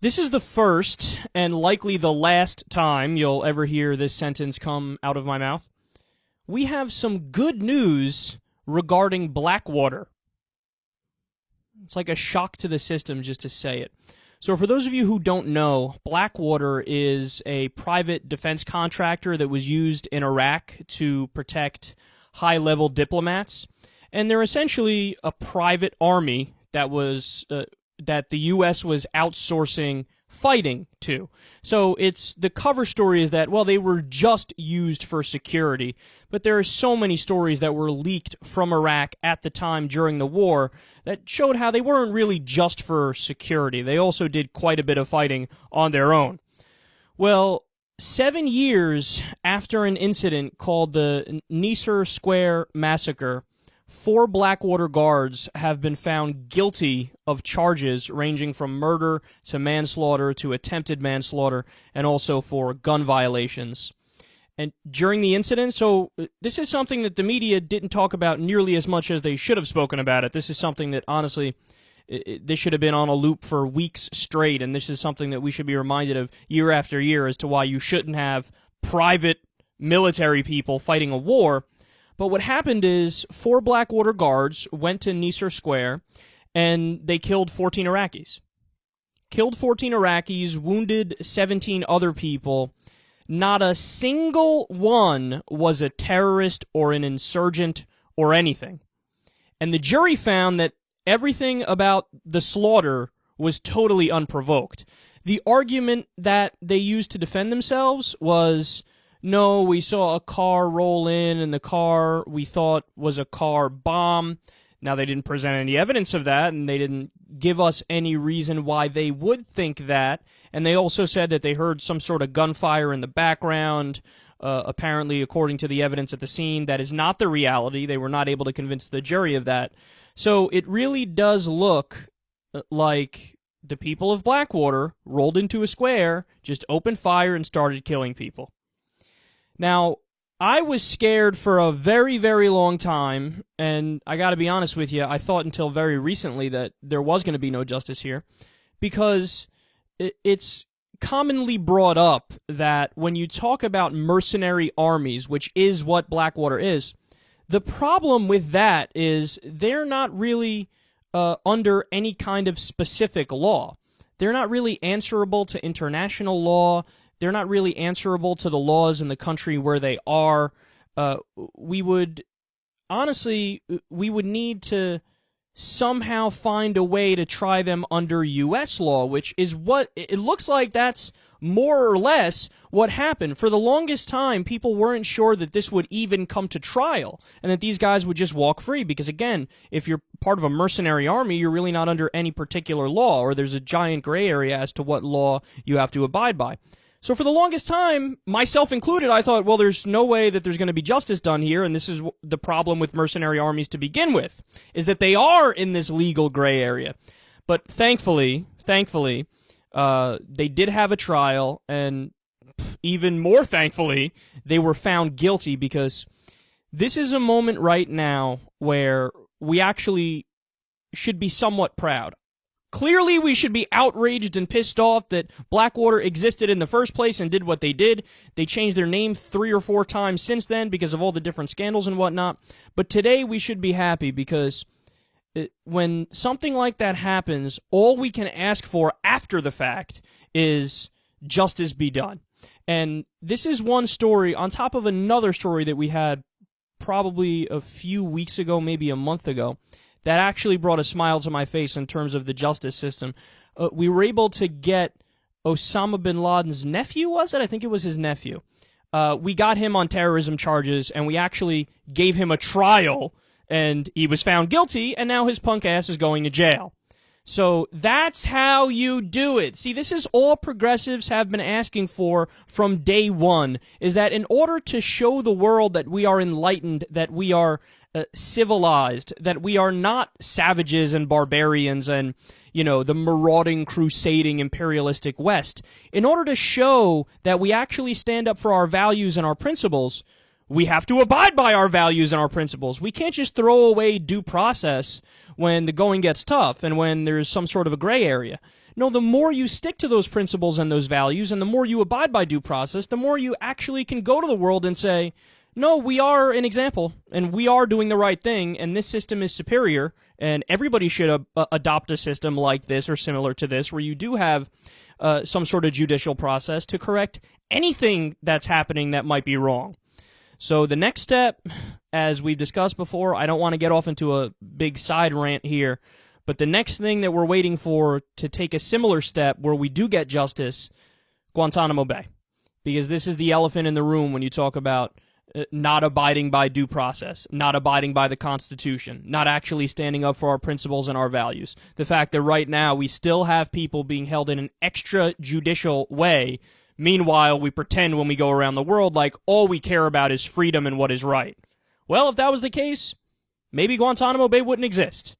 This is the first and likely the last time you'll ever hear this sentence come out of my mouth. We have some good news regarding Blackwater. It's like a shock to the system just to say it. So for those of you who don't know, Blackwater is a private defense contractor that was used in Iraq to protect high-level diplomats. And they're essentially a private army that was that the U.S. was outsourcing fighting to. So it's the cover story is that, well, they were just used for security, but there are so many stories that were leaked from Iraq at the time during the war that showed how they weren't really just for security. They also did quite a bit of fighting on their own. Well, 7 years after an incident called the Massacre Square Massacre, 4 Blackwater guards have been found guilty of charges ranging from murder to manslaughter to attempted manslaughter and also for gun violations. And during the incident, so this is something that the media didn't talk about nearly as much as they should have spoken about it. This is something that, honestly, this should have been on a loop for weeks straight, and this is something that we should be reminded of year after year as to why you shouldn't have private military people fighting a war. But what happened is 4 Blackwater guards went to Massacre Square, and they killed 14 Iraqis. Killed 14 Iraqis, wounded 17 other people. Not a single one was a terrorist or an insurgent or anything. And the jury found that everything about the slaughter was totally unprovoked. The argument that they used to defend themselves was, no, we saw a car roll in, and the car we thought was a car bomb. Now, they didn't present any evidence of that, and they didn't give us any reason why they would think that. And they also said that they heard some sort of gunfire in the background. Apparently, according to the evidence at the scene, that is not the reality. They were not able to convince the jury of that. So it really does look like the people of Blackwater rolled into a square, just opened fire, and started killing people. Now, I was scared for a very, very long time, and I gotta be honest with you, I thought until very recently that there was going to be no justice here, because it's commonly brought up that when you talk about mercenary armies, which is what Blackwater is, the problem with that is they're not really under any kind of specific law. They're not really answerable to international law. They're not really answerable to the laws in the country where they are. We would need to somehow find a way to try them under U.S. law, which is what it looks like that's more or less what happened. For the longest time, people weren't sure that this would even come to trial and that these guys would just walk free because, again, if you're part of a mercenary army, you're really not under any particular law, or there's a giant gray area as to what law you have to abide by. So for the longest time, myself included, I thought, well, there's no way that there's going to be justice done here, and this is the problem with mercenary armies to begin with, is that they are in this legal gray area. But thankfully, they did have a trial, and even more thankfully, they were found guilty, because this is a moment right now where we actually should be somewhat proud. Clearly, we should be outraged and pissed off that Blackwater existed in the first place and did what they did. They changed their name 3 or 4 times since then because of all the different scandals and whatnot. But today, we should be happy because when something like that happens, all we can ask for after the fact is justice be done. And this is one story on top of another story that we had probably a few weeks ago, maybe a month ago, that actually brought a smile to my face in terms of the justice system. We were able to get Osama bin Laden's nephew, was it? I think it was his nephew. We got him on terrorism charges, and we actually gave him a trial, and he was found guilty, and now his punk ass is going to jail. So that's how you do it. See, this is all progressives have been asking for from day one, is that in order to show the world that we are enlightened, that we are civilized, that we are not savages and barbarians and, the marauding, crusading, imperialistic West. In order to show that we actually stand up for our values and our principles, we have to abide by our values and our principles. We can't just throw away due process when the going gets tough and when there's some sort of a gray area. No, the more you stick to those principles and those values, and the more you abide by due process, the more you actually can go to the world and say, no, we are an example, and we are doing the right thing, and this system is superior, and everybody should adopt a system like this or similar to this, where you do have some sort of judicial process to correct anything that's happening that might be wrong. So the next step, as we've discussed before, I don't want to get off into a big side rant here, but the next thing that we're waiting for to take a similar step where we do get justice, Guantanamo Bay. Because this is the elephant in the room when you talk about not abiding by due process, not abiding by the Constitution, not actually standing up for our principles and our values. The fact that right now we still have people being held in an extrajudicial way. Meanwhile, we pretend when we go around the world like all we care about is freedom and what is right. Well, if that was the case, maybe Guantanamo Bay wouldn't exist.